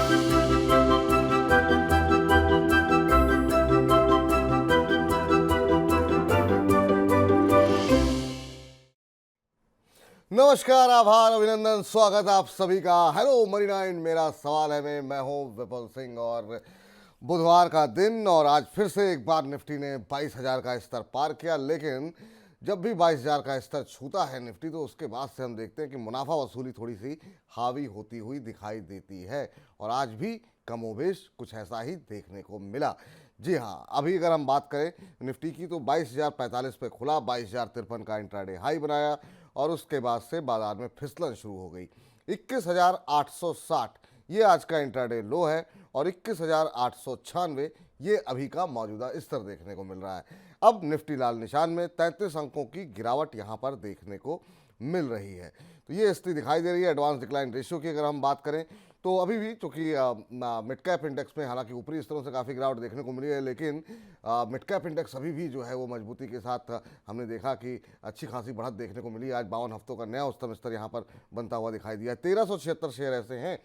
नमस्कार, आभार, अभिनंदन, स्वागत आप सभी का। हेलो मनी नाइन, मेरा सवाल है मैं हूं विपुल सिंह और बुधवार का दिन और आज फिर से एक बार निफ्टी ने 22,000 का स्तर पार किया। लेकिन जब भी 22,000 का स्तर छूता है निफ्टी तो उसके बाद से हम देखते हैं कि मुनाफा वसूली थोड़ी सी हावी होती हुई दिखाई देती है और आज भी कमोबेश कुछ ऐसा ही देखने को मिला। जी हाँ, अभी अगर हम बात करें निफ्टी की तो 22,045 पे खुला, 22,053 का इंट्राडे हाई बनाया और उसके बाद से बाजार में फिसलन शुरू हो गई। 21,860 ये आज का इंट्राडे लो है और 21,896 ये अभी का मौजूदा स्तर देखने को मिल रहा है। अब निफ्टी लाल निशान में 33 अंकों की गिरावट यहाँ पर देखने को मिल रही है। तो ये स्थिति दिखाई दे रही है। एडवांस डिक्लाइन रेशियो की अगर हम बात करें तो अभी भी चूंकि मिड कैप इंडेक्स में हालांकि ऊपरी स्तरों से काफ़ी गिरावट देखने को मिली है, लेकिन मिड कैप इंडेक्स अभी भी जो है वो मजबूती के साथ हमने देखा कि अच्छी खासी बढ़त देखने को मिली। आज 52 हफ्तों का नया उच्चतम स्तर यहाँ पर बनता हुआ दिखाई दिया। 1376 शेयर ऐसे हैं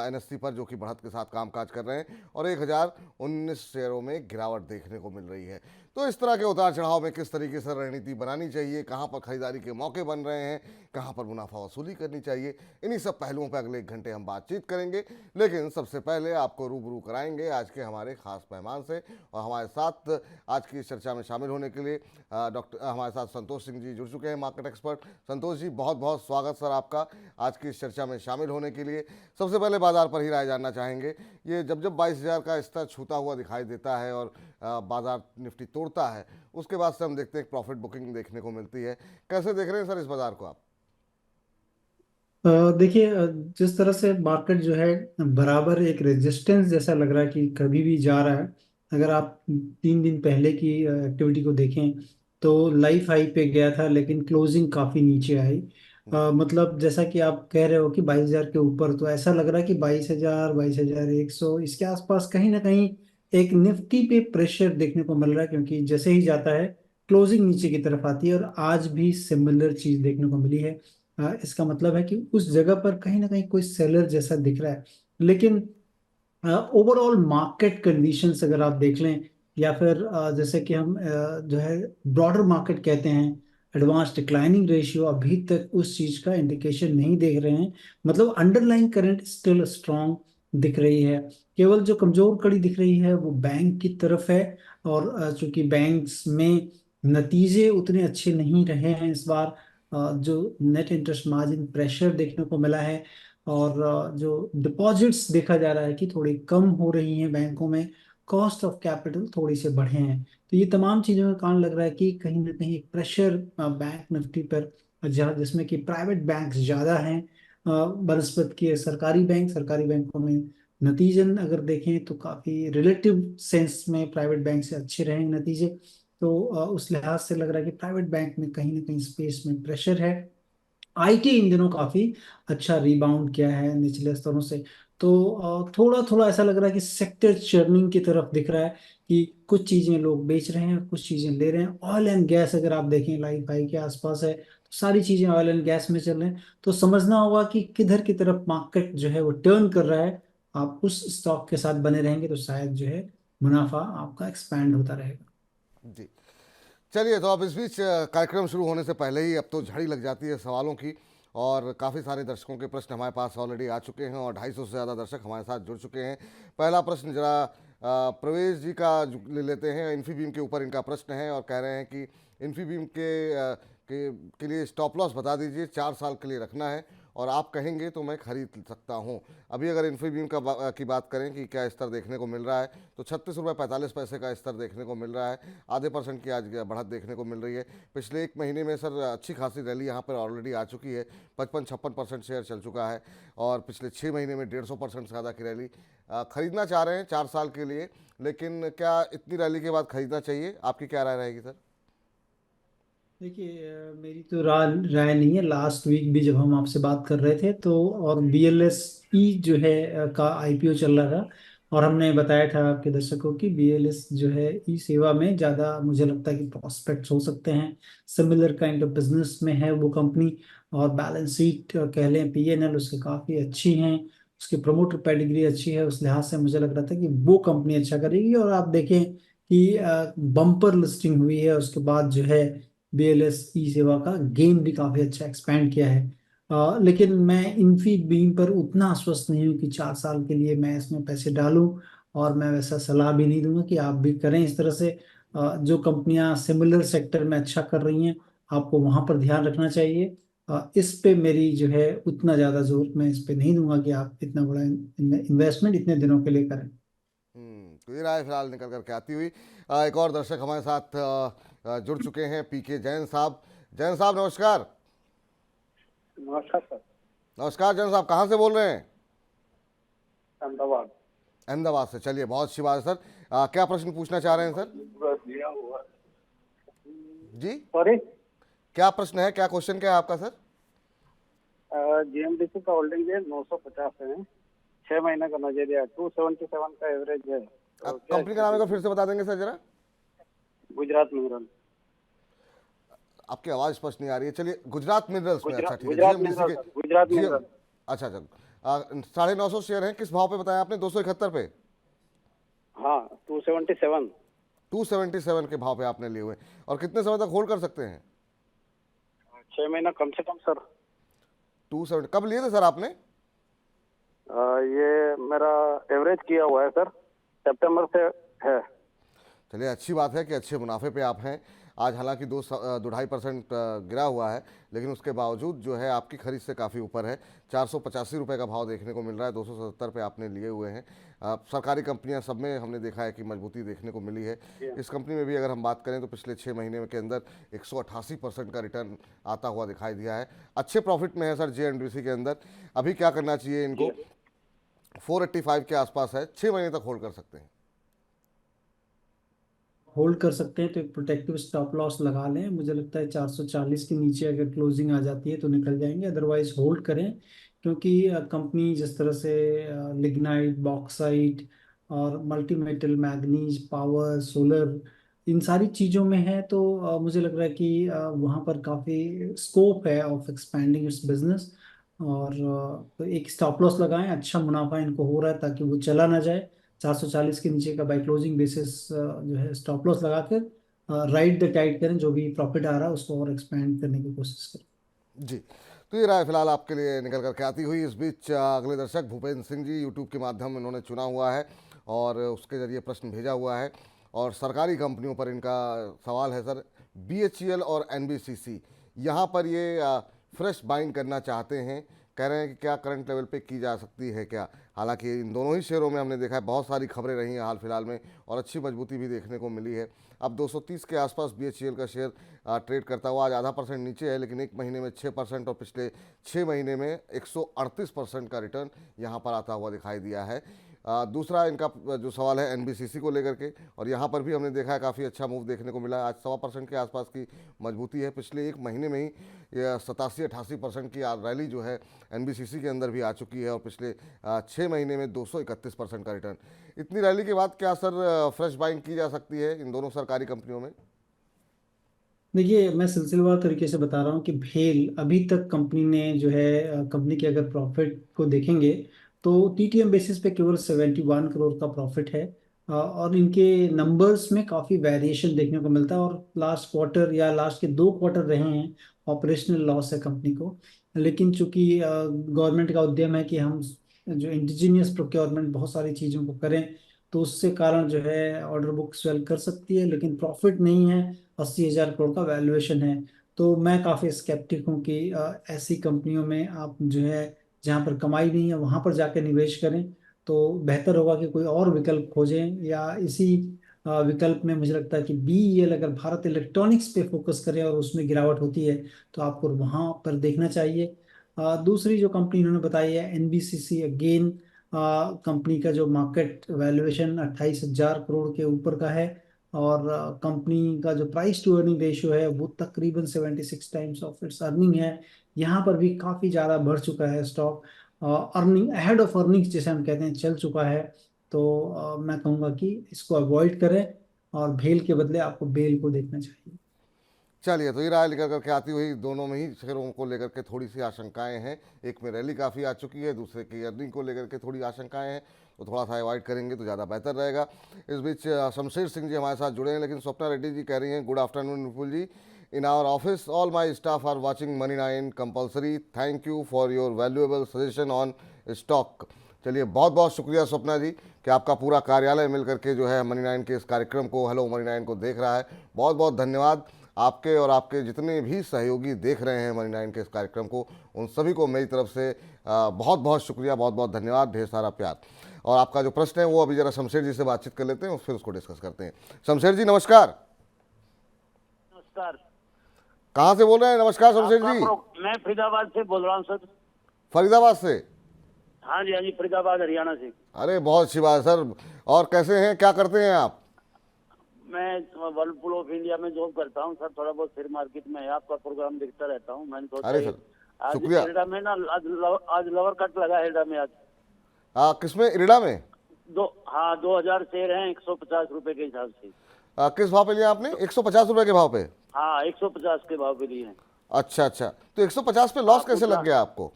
एनएससी पर जो कि बढ़त के साथ कामकाज कर रहे हैं और 1019 शेयरों में गिरावट देखने को मिल रही है। तो इस तरह के उतार चढ़ाव में किस तरीके से रणनीति बनानी चाहिए, कहाँ पर खरीदारी के मौके बन रहे हैं, कहाँ पर मुनाफा वसूली करनी चाहिए, इन्हीं सब पहलुओं पर अगले 1 घंटे हम बातचीत करेंगे। लेकिन सबसे पहले आपको रूबरू कराएंगे आज के हमारे खास मेहमान से और हमारे साथ आज की इस चर्चा में शामिल होने के लिए हमारे साथ संतोष सिंह जी जुड़ चुके हैं, मार्केट एक्सपर्ट। संतोष जी, बहुत बहुत स्वागत सर आपका आज की इस चर्चा में शामिल होने के लिए। सबसे पहले बाजार पर ही राय जानना चाहेंगे, ये जब 22,000 का स्तर छूता हुआ दिखाई देता है और बाजार निफ्टी तोड़ता है, उसके बाद से हम देखते हैं प्रॉफिट बुकिंग देखने को मिलती है। कैसे देख रहे हैं सर इस बाजार को आप? देखिए, जिस तरह से मार्केट जो है बराबर एक रेजिस्टेंस जैसा लग रहा है कि कभी भी जा रहा है। अगर आप 3 दिन पहले की एक्टिविटी को देखें तो लाइफ हाई पे गया था लेकिन क्लोजिंग काफी नीचे आई। जी मतलब जैसा कि आप कह रहे हो कि 22,000 के ऊपर, तो ऐसा लग रहा है कि 22,000, 22,100 इसके आसपास कहीं ना कहीं एक निफ्टी पे प्रेशर देखने को मिल रहा है, क्योंकि जैसे ही जाता है क्लोजिंग नीचे की तरफ आती है और आज भी सिमिलर चीज देखने को मिली है। इसका मतलब है कि उस जगह पर कहीं ना कहीं कोई सेलर जैसा दिख रहा है। लेकिन ओवरऑल मार्केट कंडीशंस अगर आप देख लें, या फिर जैसे कि हम जो है ब्रॉडर मार्केट कहते हैं, एडवांस डिक्लाइनिंग रेशियो अभी तक उस चीज का इंडिकेशन नहीं देख रहे हैं। मतलब अंडरलाइंग करंट स्टिल स्ट्रांग दिख रही है। केवल जो कमजोर कड़ी दिख रही है वो बैंक की तरफ है। और चूंकि बैंक्स में नतीजे उतने अच्छे नहीं रहे हैं इस बार, जो नेट इंटरेस्ट मार्जिन प्रेशर देखने को मिला है और जो डिपॉजिट्स देखा जा रहा है कि थोड़ी कम हो रही हैं बैंकों में, कॉस्ट ऑफ कैपिटल थोड़ी से बढ़े हैं। तो ये तमाम चीजों का कारण लग रहा है कि कहीं ना कहीं एक प्रेशर बैंक निफ्टी पर, जहाँ जिसमें कि प्राइवेट बैंक्स ज्यादा हैं बनस्पत के सरकारी बैंकों में नतीजन अगर देखें तो काफी रिलेटिव सेंस में प्राइवेट बैंक से अच्छे रहे नतीजे। तो उस लिहाज से लग रहा है कि प्राइवेट बैंक में कहीं ना कहीं स्पेस में प्रेशर है। आईटी इन दिनों काफी अच्छा रिबाउंड किया है निचले स्तरों से। तो थोड़ा थोड़ा ऐसा लग रहा है कि सेक्टर चर्निंग की तरफ दिख रहा है कि कुछ चीजें लोग बेच रहे हैं, कुछ चीजें ले रहे हैं। ऑयल एंड गैस अगर आप देखें लाइफ हाई के आसपास है, तो सारी चीजें ऑयल एंड गैस में चल रहे हैं। तो समझना होगा कि किधर की तरफ मार्केट जो है वो टर्न कर रहा है। आप उस स्टॉक के साथ बने रहेंगे तो शायद जो है मुनाफा आपका एक्सपैंड होता रहेगा। जी, चलिए, तो अब इस बीच कार्यक्रम शुरू होने से पहले ही अब तो झड़ी लग जाती है सवालों की और काफ़ी सारे दर्शकों के प्रश्न हमारे पास ऑलरेडी आ चुके हैं और 250 से ज़्यादा दर्शक हमारे साथ जुड़ चुके हैं। पहला प्रश्न जरा प्रवेश जी का ले लेते हैं। इन्फीबीम के ऊपर इनका प्रश्न है और कह रहे हैं कि इन्फीबीम के लिए स्टॉप लॉस बता दीजिए, 4 साल के लिए रखना है और आप कहेंगे तो मैं खरीद सकता हूं। अभी अगर इन्फीबीम की बात करें कि क्या स्तर देखने को मिल रहा है तो 36 रुपये 45 पैसे का स्तर देखने को मिल रहा है। आधे % की आज बढ़त देखने को मिल रही है। पिछले 1 महीने में सर अच्छी खासी रैली यहाँ पर ऑलरेडी आ चुकी है। 55-56% शेयर चल चुका है और पिछले 6 महीने में 150% से ज़्यादा की रैली। खरीदना चाह रहे हैं 4 साल के लिए, लेकिन क्या इतनी रैली के बाद खरीदना चाहिए? आपकी क्या राय रहेगी सर? देखिए, मेरी तो राय नहीं है। लास्ट वीक भी जब हम आपसे बात कर रहे थे तो, और BLSE जो है का IPO चल रहा था, और हमने बताया था आपके दर्शकों की BLS जो है ई सेवा में ज़्यादा मुझे लगता है कि प्रॉस्पेक्ट्स हो सकते हैं। सिमिलर काइंड ऑफ बिजनेस में है वो कंपनी, और बैलेंस शीट कह लें, PNL उसकी काफ़ी अच्छी हैं। उसकी प्रमोटर पेडिग्री अच्छी है, उस लिहाज से मुझे लग रहा था कि वो कंपनी अच्छा करेगी। और आप देखें कि बम्पर लिस्टिंग हुई है, उसके बाद जो है BLS ई सेवा का गेम भी काफी अच्छा एक्सपैंड किया है। लेकिन मैं इन्फी बीम पर उतना आश्वस्त नहीं हूँ कि 4 साल के लिए मैं इसमें पैसे डालूं। और मैं वैसा सलाह भी नहीं दूंगा कि आप भी करें इस तरह से। जो कंपनियां सिमिलर सेक्टर में अच्छा कर रही हैं, आपको वहां पर ध्यान रखना चाहिए। इस पे मेरी जो है उतना ज्यादा जोर मैं इस पे नहीं दूंगा कि आप इतना बड़ा इन्वेस्टमेंट इतने दिनों के लिए करें। तो ये राय फिलहाल निकल करके आती हुई एक और दर्शक हमारे साथ जुड़ चुके हैं, PK जैन साहब। जैन साहब नमस्कार। नमस्कार सर। नमस्कार जैन साहब, कहाँ से बोल रहे हैं? अहमदाबाद। अहमदाबाद से। चलिए, बहुत अच्छी बात है सर। क्या प्रश्न पूछना चाह रहे हैं सर? दिया हुआ। जी, सॉरी। क्या प्रश्न है, क्या क्वेश्चन क्या है आपका सर? GMDC का होल्डिंग है 950 है, 6 महीने का नजरिया 277 का एवरेज है, तो क्या कंपनी का नाम एक बार फिर से बता देंगे सर जरा? गुजरात मिनरल। आपकी आवाज़ स्पष्ट नहीं आ रही है। चलिए, गुजरात मिनरल्स में। अच्छा, ठीक है। गुजरात GMDC मिनरल के सर, गुजरात GM। मिनरल। अच्छा अच्छा। 950 शेयर हैं। किस भाव पे बताया आपने? 271 पे? हाँ, 277। 277 के भाव पे आपने लिए हुए हैं। और कितने समय तक होल्ड कर सकते हैं? 6 महीना कम से कम सर। 270 कब लिए थे सर आपने? ये मेरा एवरेज किया हुआ है सर, सितंबर से है। चलिए, अच्छी बात है कि अच्छे मुनाफे पे आप हैं। आज हालांकि 2-2.5% गिरा हुआ है, लेकिन उसके बावजूद जो है आपकी खरीद से काफ़ी ऊपर है। 485 रुपये का भाव देखने को मिल रहा है। 277 पे आपने लिए हुए हैं। सरकारी कंपनियां सब में हमने देखा है कि मजबूती देखने को मिली है। इस कंपनी में भी अगर हम बात करें तो पिछले 6 महीने के अंदर 188% का रिटर्न आता हुआ दिखाई दिया है। अच्छे प्रॉफिट में है सर JNDC के अंदर। अभी क्या करना चाहिए इनको? 485 के आसपास है, 6 महीने तक होल्ड कर सकते हैं। होल्ड कर सकते हैं तो एक प्रोटेक्टिव स्टॉप लॉस लगा लें। मुझे लगता है 440 के नीचे अगर क्लोजिंग आ जाती है तो निकल जाएंगे, अदरवाइज होल्ड करें। क्योंकि कंपनी जिस तरह से लिग्नाइट, बॉक्साइट और multi metal, manganese, power, solar, इन सारी चीज़ों में है, तो मुझे लग रहा है कि वहाँ पर काफ़ी स्कोप है ऑफ एक्सपैंडिंग इट्स बिजनेस। और तो एक स्टॉप लॉस लगाएं, अच्छा मुनाफा इनको हो रहा है ताकि वो चला ना जाए। 440 के नीचे का बाय क्लोजिंग बेसिस जो है स्टॉप लॉस लगाकर राइड द टाइड करें, जो भी प्रॉफिट आ रहा है उसको और एक्सपेंड करने की कोशिश करें। जी, तो ये राय फिलहाल आपके लिए निकल कर के आती हुई। इस बीच अगले दर्शक भूपेंद्र सिंह जी यूट्यूब के माध्यम इन्होंने चुना हुआ है और उसके ज़रिए प्रश्न भेजा हुआ है। और सरकारी कंपनियों पर इनका सवाल है सर। BHEL और NBCC, यहाँ पर ये फ्रेश बाइंग करना चाहते हैं। कह रहे हैं कि क्या करंट लेवल पे की जा सकती है क्या? हालांकि इन दोनों ही शेयरों में हमने देखा है बहुत सारी खबरें रही हैं हाल फिलहाल में और अच्छी मजबूती भी देखने को मिली है। अब 230 के आसपास BHEL का शेयर ट्रेड करता हुआ आज आधा % नीचे है, लेकिन एक महीने में 6% और पिछले 6 महीने में 138% का रिटर्न यहाँ पर आता हुआ दिखाई दिया है। दूसरा इनका जो सवाल है NBCC को लेकर के, और यहाँ पर भी हमने देखा है काफ़ी अच्छा मूव देखने को मिला है। आज 1.25% के आसपास की मजबूती है। पिछले एक महीने में ही 87-88% की रैली जो है NBCC के अंदर भी आ चुकी है और पिछले 6 महीने में 231% का रिटर्न। इतनी रैली के बाद क्या सर फ्रेश बाइंग की जा सकती है इन दोनों सरकारी कंपनियों में? देखिए, मैं सिलसिलेवार तरीके से बता रहा हूँ कि भेल अभी तक कंपनी ने जो है कंपनी के अगर प्रॉफिट को देखेंगे तो TTM बेसिस पे केवल 71 करोड़ का प्रॉफिट है। और इनके नंबर्स में काफ़ी वेरिएशन देखने को मिलता है, और लास्ट क्वार्टर या लास्ट के 2 क्वार्टर रहे हैं ऑपरेशनल लॉस है कंपनी को। लेकिन चूंकि गवर्नमेंट का उद्यम है कि हम जो इंडिजीनियस प्रोक्योरमेंट बहुत सारी चीज़ों को करें, तो उससे कारण जो है ऑर्डर बुक स्वेल कर सकती है, लेकिन प्रॉफिट नहीं है। 80,000 करोड़ का वैल्यूएशन है। तो मैं काफ़ी स्केप्टिक हूँ कि ऐसी कंपनियों में आप जो है जहाँ पर कमाई नहीं है वहाँ पर जाकर निवेश करें। तो बेहतर होगा कि कोई और विकल्प खोजें, या इसी विकल्प में मुझे लगता है कि BEL अगर भारत इलेक्ट्रॉनिक्स पे फोकस करें और उसमें गिरावट होती है तो आपको वहाँ पर देखना चाहिए। दूसरी जो कंपनी इन्होंने बताई है NBCC, अगेन कंपनी का जो मार्केट वैल्यूएशन 28,000 करोड़ के ऊपर का है। और कंपनी का जो प्राइस टू अर्निंग रेशियो है वो तकरीबन 76 टाइम्स ऑफ इट्स अर्निंग है। यहाँ पर भी काफ़ी ज़्यादा बढ़ चुका है stock. Earning ahead of earnings जैसे हम कहते हैं चल चुका है। तो मैं कहूँगा कि इसको अवॉइड करें और भेल के बदले आपको बेल को देखना चाहिए। चलिए, तो ये राय लेकर करके आती हुई दोनों में ही शेयरों को लेकर के थोड़ी सी आशंकाएं हैं। एक में रैली काफ़ी आ चुकी है, दूसरे की अर्निंग को लेकर के थोड़ी आशंकाएं हैं, तो थोड़ा सा अवॉइड करेंगे तो ज़्यादा बेहतर रहेगा। इस बीच शमशेर सिंह जी हमारे साथ जुड़े हैं, लेकिन स्वप्ना रेड्डी जी कह रही हैं, good afternoon Vipul ji, in our office all my staff are watching Money 9 compulsory, thank you for your valuable suggestion on stock. चलिए, बहुत बहुत शुक्रिया स्वप्ना जी कि आपका पूरा कार्यालय मिल करके जो है मनी 9 के इस कार्यक्रम को, हेलो मनी 9 को देख रहा है। बहुत बहुत धन्यवाद आपके, और आपके जितने भी सहयोगी देख रहे हैं मनी 9 के इस कार्यक्रम को, उन सभी को मेरी तरफ से बहुत बहुत शुक्रिया, बहुत बहुत धन्यवाद, ढेर सारा प्यार। और आपका जो प्रश्न है वो अभी जरा शमशेर जी से बातचीत कर लेते हैं और फिर उसको डिस्कस करते हैं। शमशेर जी नमस्कार। नमस्कार। कहाँ से बोल रहे हैं? नमस्कार शमशेर जी। मैं फरीदाबाद से बोल रहा हूँ सर। फरीदाबाद से? हाँ जी, हाँ जी, फरीदाबाद हरियाणा से। अरे बहुत अच्छी बात है सर। और कैसे हैं, क्या करते हैं आप? मैं वर्लपूल ऑफ इंडिया में जॉब करता हूँ सर, थोड़ा बहुत शेयर मार्केट में है, आपका प्रोग्राम देखता रहता हूँ। मैंने सोचा अरे सर, आज शुक्रिया। इरडा में ना, आज लोअर कट लगा है इरडा में आज। किसमें? इरडा में? 2000 शेयर हैं 150 रुपए के हिसाब से। किस भाव पे लिया आपने? 150 रुपए के भाव पे? हाँ, 150 के भाव पे लिए हैं। अच्छा अच्छा, तो 150 पे लॉस कैसे लग गया आपको?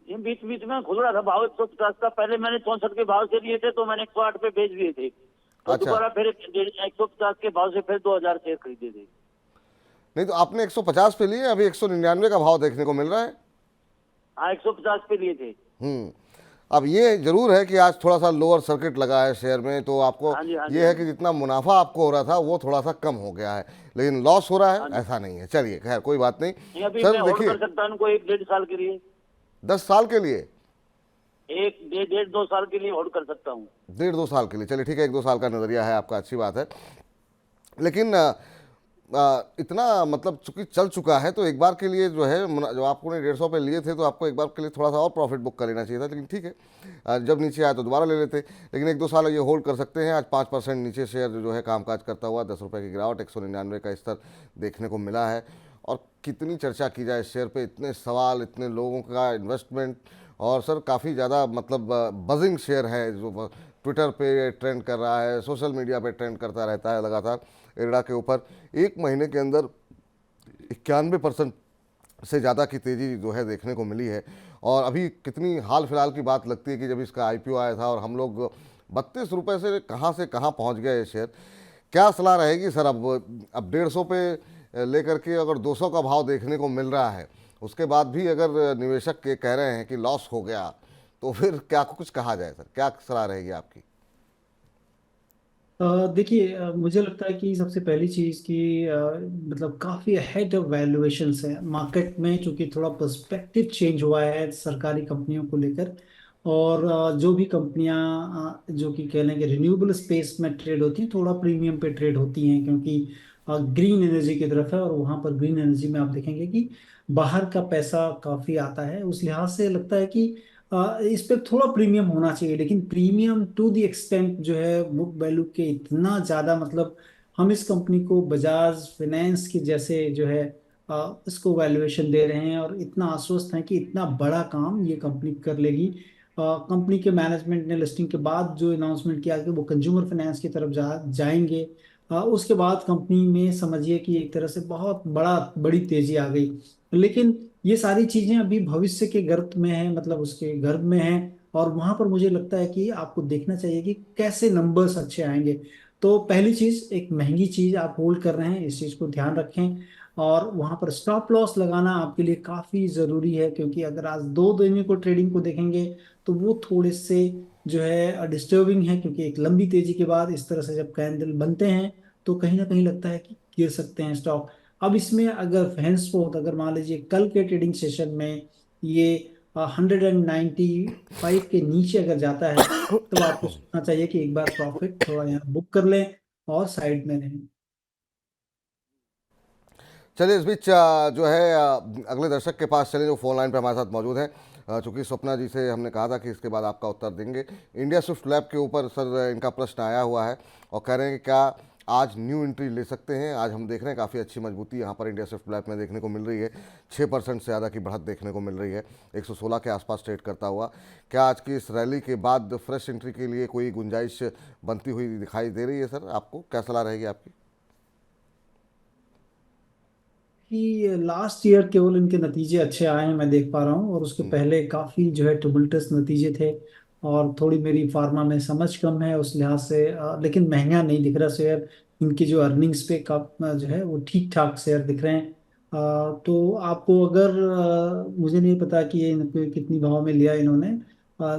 ये बीच बीच में खुल रहा था भाव 150 का, पहले मैंने 64 के भाव से लिए थे तो मैंने 108 पे बेच दिए थे, तो अच्छा। दोबारा फिर 150 के भाव से फिर 2000 शेयर खरीदे थे। नहीं, तो आपने 150 पे लिए, अभी 199 का भाव देखने को मिल रहा है। हाँ, 150 पे लिए थे। अब ये जरूर है कि आज थोड़ा सा लोअर सर्किट लगा है शेयर में, तो आपको हाँ जी, हाँ जी, ये है कि जितना मुनाफा आपको हो रहा था वो थोड़ा सा कम हो गया है, लेकिन लॉस हो रहा है ऐसा नहीं है। चलिए, खैर कोई बात नहीं। ये अभी सर मैं होल्ड देखिए, कर सकता हूँ इनको 1-1.5 साल के लिए, 10 साल के लिए, 1-1.5-2 साल के लिए होल्ड कर सकता हूँ। 1.5-2 साल के लिए, चलिए ठीक है, 1-2 साल का नज़रिया है आपका, अच्छी बात है। लेकिन इतना मतलब चूंकि चल चुका है, तो एक बार के लिए जो है जो आपने 150 पे लिए थे, तो आपको एक बार के लिए थोड़ा सा और प्रॉफिट बुक कर लेना चाहिए था, लेकिन ठीक है, जब नीचे आया तो दोबारा ले लेते। लेकिन 1-2 साल ये होल्ड कर सकते हैं। आज 5% नीचे शेयर जो है कामकाज करता हुआ, 10 रुपये की गिरावट, 199 का स्तर देखने को मिला है। और कितनी चर्चा की जाए शेयर पे, इतने सवाल, इतने लोगों का इन्वेस्टमेंट, और सर काफ़ी ज़्यादा मतलब बजिंग शेयर है, जो ट्विटर पे ट्रेंड कर रहा है, सोशल मीडिया पे ट्रेंड करता रहता है लगातार इरडा के ऊपर। एक महीने के अंदर 91% से ज़्यादा की तेज़ी जो है देखने को मिली है। और अभी कितनी हाल फिलहाल की बात लगती है कि जब इसका आईपीओ आया था और हम लोग 32 रुपये से कहाँ पहुंच गए ये शेयर। क्या सलाह रहेगी सर? अब 150 पे लेकर के अगर 200 का भाव देखने को मिल रहा है, उसके बाद भी अगर निवेशक के कह रहे हैं कि लॉस हो गया, तो फिर क्या कुछ कहा जाए सर? क्या सलाह रहेगी आपकी? देखिए, मुझे लगता है कि सबसे पहली चीज़ कि मतलब काफ़ी अहेड ऑफ वैल्यूएशंस है मार्केट में, चूंकि थोड़ा पर्सपेक्टिव चेंज हुआ है सरकारी कंपनियों को लेकर। और जो भी कंपनियां जो कि कह लें कि रिन्यूएबल स्पेस में ट्रेड होती हैं, थोड़ा प्रीमियम पे ट्रेड होती हैं, क्योंकि ग्रीन एनर्जी की तरफ है, और वहाँ पर ग्रीन एनर्जी में आप देखेंगे कि बाहर का पैसा काफ़ी आता है। उस लिहाज से लगता है कि इस पे थोड़ा प्रीमियम होना चाहिए, लेकिन प्रीमियम टू द एक्सटेंट जो है बुक वैल्यू के इतना ज्यादा, मतलब हम इस कंपनी को बजाज फाइनेंस के जैसे जो है इसको वैल्यूएशन दे रहे हैं, और इतना आश्वस्त हैं कि इतना बड़ा काम ये कंपनी कर लेगी। कंपनी के मैनेजमेंट ने लिस्टिंग के बाद जो अनाउंसमेंट किया कि वो कंज्यूमर फाइनेंस की तरफ जाएंगे, उसके बाद कंपनी में समझिए कि एक तरह से बहुत बड़ी तेजी आ गई। लेकिन ये सारी चीजें अभी भविष्य के गर्भ में है, मतलब उसके गर्भ में है, और वहां पर मुझे लगता है कि आपको देखना चाहिए कि कैसे नंबर्स अच्छे आएंगे। तो पहली चीज, एक महंगी चीज आप होल्ड कर रहे हैं, इस चीज को ध्यान रखें। और वहां पर स्टॉप लॉस लगाना आपके लिए काफी जरूरी है, क्योंकि अगर आज 2 दिन को ट्रेडिंग को देखेंगे तो वो थोड़े से जो है डिस्टर्बिंग है, क्योंकि एक लंबी तेजी के बाद इस तरह से जब कैंडल बनते हैं तो कहीं ना कहीं लगता है कि गिर सकते हैं स्टॉक। अब इसमें अगर हैंसफोर्थ, अगर मान लीजिए कल के ट्रेडिंग सेशन में ये 195 के नीचे अगर जाता है, तो आपको सोचना चाहिए कि एक बार प्रॉफिट थोड़ा यहाँ बुक कर लें और साइड में रहें। चलिए, इस बीच जो है अगले दर्शक के पास चले, जो फोन लाइन पे हमारे साथ मौजूद हैं। चूँकि स्वप्ना जी से हमने कहा था कि इसके बाद आपका उत्तर देंगे। इंडिया स्विफ्ट लैब के ऊपर सर इनका प्रश्न आया हुआ है और कह रहे हैं कि क्या आज न्यू एंट्री ले सकते हैं? आज हम देख रहे हैं काफ़ी अच्छी मजबूती यहाँ पर इंडिया स्विफ्ट लैब में देखने को मिल रही है, 6% से ज़्यादा की बढ़त देखने को मिल रही है, 116 के आसपास ट्रेड करता हुआ। क्या आज की इस रैली के बाद फ्रेश एंट्री के लिए कोई गुंजाइश बनती हुई दिखाई दे रही है सर? आपको क्या सलाह रहेगी आपकी? कि लास्ट ईयर केवल इनके नतीजे अच्छे आए हैं, मैं देख पा रहा हूँ, और उसके पहले काफ़ी जो है टुबुल्टस नतीजे थे। और थोड़ी मेरी फार्मा में समझ कम है उस लिहाज से, लेकिन महंगा नहीं दिख रहा शेयर। इनकी जो अर्निंग्स पे का जो है वो ठीक ठाक शेयर दिख रहे हैं। तो आपको अगर मुझे नहीं पता कि ये इनको कितनी भाव में लिया इन्होंने,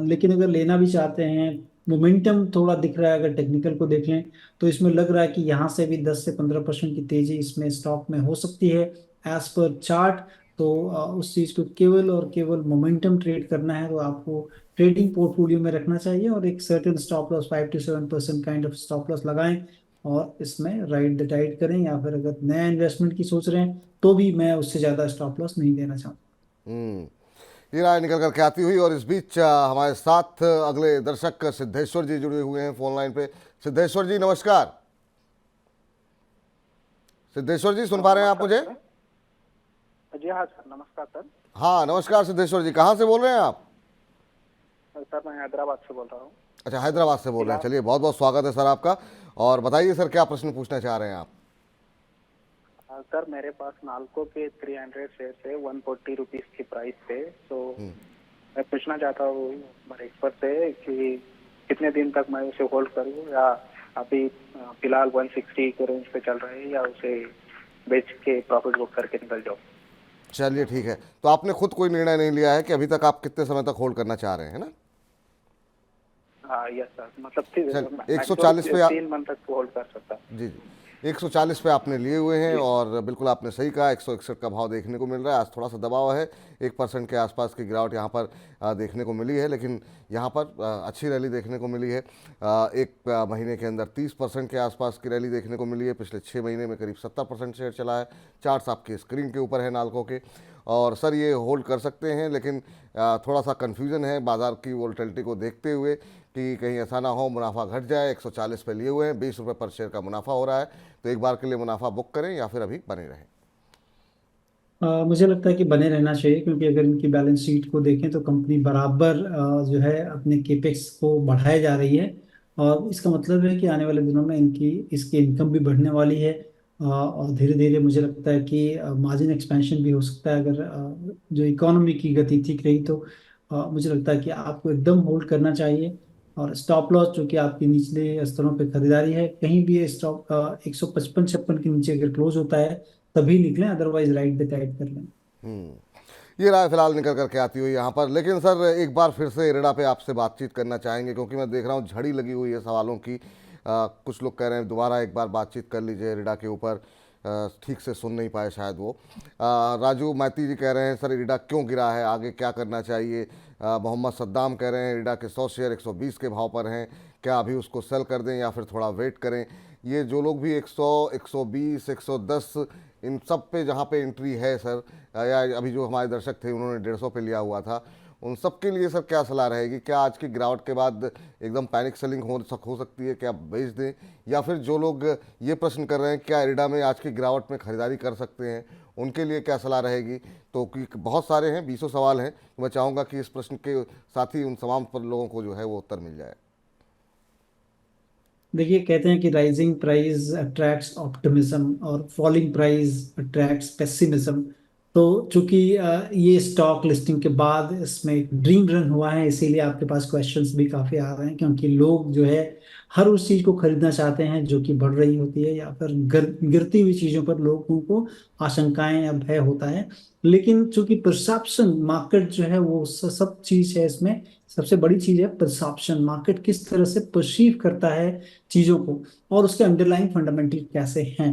लेकिन अगर लेना भी चाहते हैं, मोमेंटम थोड़ा दिख रहा है, अगर टेक्निकल को देख लें तो इसमें लग रहा है कि यहाँ से भी 10 से 15% की तेजी इसमें स्टॉक में हो सकती है एज पर चार्ट। तो उस चीज को केवल और केवल मोमेंटम ट्रेड करना है, तो आपको ट्रेडिंग पोर्टफोलियो में रखना चाहिए और एक certain stop loss 5 to 7% kind of stop loss लगाएं और इसमें राइड द टाइड करें। या फिर अगर नया इन्वेस्टमेंट की सोच रहे हैं तो भी मैं उससे ज्यादा स्टॉप लॉस नहीं देना चाहूँगा। ये राय निकल करके आती हुई, और इस बीच हमारे साथ अगले दर्शक सिद्धेश्वर जी जुड़े हुए हैं फोन लाइन पे। सिद्धेश्वर जी नमस्कार। सिद्धेश्वर जी सुन पा रहे हैं आप मुझे? जी हाँ सर, नमस्कार सर। हाँ नमस्कार सिद्धेश्वर जी, कहाँ से बोल रहे हैं आप? सर मैं हैदराबाद से बोल रहा हूँ। अच्छा, हैदराबाद से बोल रहे हैं। चलिए, बहुत बहुत स्वागत है सर आपका। और बताइए सर, क्या प्रश्न पूछना चाह रहे हैं आप? सर मेरे पास नाल्को के 300 शेयर है 140 रुपीज की प्राइस पे। तो मैं पूछना चाहता हूँ हमारे एक्सपर्ट से कि कितने दिन तक मैं उसे होल्ड करूँ, या अभी फिलहाल 160 के रेंज पे चल रहे हैं, या उसे बेच के प्रॉफिट बुक करके निकल जाओ। चलिए ठीक है, तो आपने खुद कोई निर्णय नहीं लिया है कि अभी तक आप कितने समय तक होल्ड करना चाह रहे हैं, है ना? हाँ यस सर, मतलब चल 140 पे 3 मंथ तक होल्ड कर सकता। जी जी 140 पे आपने लिए हुए हैं, और बिल्कुल आपने सही कहा, 161 का भाव देखने को मिल रहा है। आज थोड़ा सा दबाव है, 1% के आसपास की गिरावट यहाँ पर देखने को मिली है, लेकिन यहाँ पर अच्छी रैली देखने को मिली है। एक महीने के अंदर 30% के आसपास की रैली देखने को मिली है। पिछले 6 महीने में करीब 70% शेयर चला है। चार्ट्स आपके स्क्रीन के ऊपर है नाल्को के। और सर ये होल्ड कर सकते हैं, लेकिन थोड़ा सा कन्फ्यूजन है बाज़ार की वोलेटिलिटी को देखते हुए कि कहीं ऐसा ना हो मुनाफा घट जाए। 140 पे लिए हुए हैं, 20 रुपये पर शेयर का मुनाफा हो रहा है, तो एक बार के लिए मुनाफा बुक करें या फिर अभी बने रहें? मुझे लगता है कि बने रहना चाहिए, क्योंकि अगर इनकी बैलेंस शीट को देखें तो कंपनी बराबर जो है अपने केपेक्स को बढ़ाए जा रही है, और इसका मतलब है कि आने वाले दिनों में इनकी इसकी इनकम भी बढ़ने वाली है। और धीरे धीरे मुझे लगता है कि मार्जिन एक्सपेंशन भी हो सकता है अगर जो इकोनॉमी की गति ठीक रही तो। मुझे लगता है कि आपको एकदम होल्ड करना चाहिए, और स्टॉप लॉस जो कि आपकी निचले स्तरों पे खरीदारी है, कहीं भी ये स्टॉप 155-56 के नीचे अगर क्लोज होता है तभी निकलें, अदरवाइज राइट द टाइड कर लें। ये राय फिलहाल निकल करके आती हुई यहाँ पर। लेकिन सर एक बार फिर से इरडा पे आपसे बातचीत करना चाहेंगे, क्योंकि मैं देख रहा हूँ झड़ी लगी हुई है सवालों की। कुछ लोग कह रहे हैं दोबारा एक बार बातचीत कर लीजिए इरडा के ऊपर, ठीक से सुन नहीं पाए शायद वो। राजू मैती जी कह रहे हैं सर इरडा क्यों गिरा है, आगे क्या करना चाहिए। मोहम्मद सद्दाम कह रहे हैं इरडा के 100 शेयर 120 के भाव पर हैं, क्या अभी उसको सेल कर दें या फिर थोड़ा वेट करें। ये जो लोग भी 100, 120, 110 इन सब पे जहाँ पे एंट्री है सर, या अभी जो हमारे दर्शक थे उन्होंने 150 पे लिया हुआ था, उन सब के लिए सर क्या सलाह रहेगी? क्या आज की गिरावट के बाद एकदम पैनिक सेलिंग हो सकती है, क्या बेच दें? या फिर जो लोग ये प्रश्न कर रहे हैं क्या इरडा में आज की गिरावट में खरीदारी कर सकते हैं, उनके लिए क्या सलाह रहेगी? तो कि बहुत सारे हैं, 20 सवाल हैं, तो मैं चाहूँगा कि इस प्रश्न के साथ ही उन तमाम पर लोगों को जो है वो उत्तर मिल जाए। देखिए, कहते हैं कि राइजिंग प्राइस अट्रैक्ट्स ऑप्टिमिज्म और फॉलिंग प्राइस अट्रैक्ट्स पेसिमिज्म। तो चूंकि ये स्टॉक लिस्टिंग के बाद इसमें एक ड्रीम रन हुआ है, इसीलिए आपके पास क्वेश्चंस भी काफ़ी आ रहे हैं, क्योंकि लोग जो है हर उस चीज़ को खरीदना चाहते हैं जो कि बढ़ रही होती है, या फिर गिरती हुई चीज़ों पर लोगों को आशंकाएं या भय होता है। लेकिन चूंकि परसेप्शन मार्केट जो है वो सब चीज़ है इसमें, सबसे बड़ी चीज़ है परसेप्शन, मार्केट किस तरह से परसीव करता है चीज़ों को, और उसके अंडरलाइंग फंडामेंटल कैसे हैं।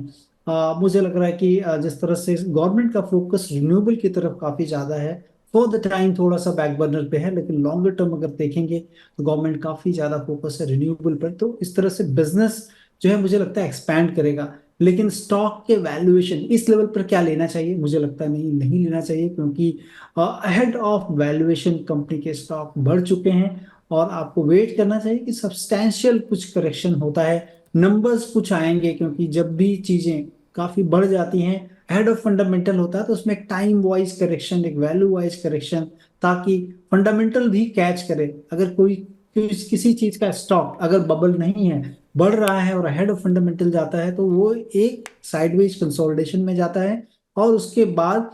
मुझे लग रहा है कि जिस तरह से गवर्नमेंट का फोकस रिन्यूएबल की तरफ काफ़ी ज़्यादा है, फॉर द टाइम थोड़ा सा बैक बर्नर पे है, लेकिन लॉन्गर टर्म अगर देखेंगे तो गवर्नमेंट काफ़ी ज़्यादा फोकस है रिन्यूएबल पर। तो इस तरह से बिजनेस जो है मुझे लगता है एक्सपैंड करेगा। लेकिन स्टॉक के वैल्यूएशन इस लेवल पर क्या लेना चाहिए, मुझे लगता है नहीं लेना चाहिए, क्योंकि अहेड ऑफ वैल्यूएशन कंपनी के स्टॉक बढ़ चुके हैं, और आपको वेट करना चाहिए कि सब्सटैंशियल कुछ करेक्शन होता है, नंबर्स कुछ आएंगे, क्योंकि जब भी चीजें काफी बढ़ जाती हैं हेड ऑफ फंडामेंटल होता है तो उसमें एक टाइम वाइज करेक्शन, एक वैल्यू वाइज करेक्शन, ताकि फंडामेंटल भी कैच करे। अगर कोई किसी चीज का स्टॉक अगर बबल नहीं है, बढ़ रहा है और हेड ऑफ फंडामेंटल जाता है, तो वो एक साइडवेज कंसोलिडेशन में जाता है, और उसके बाद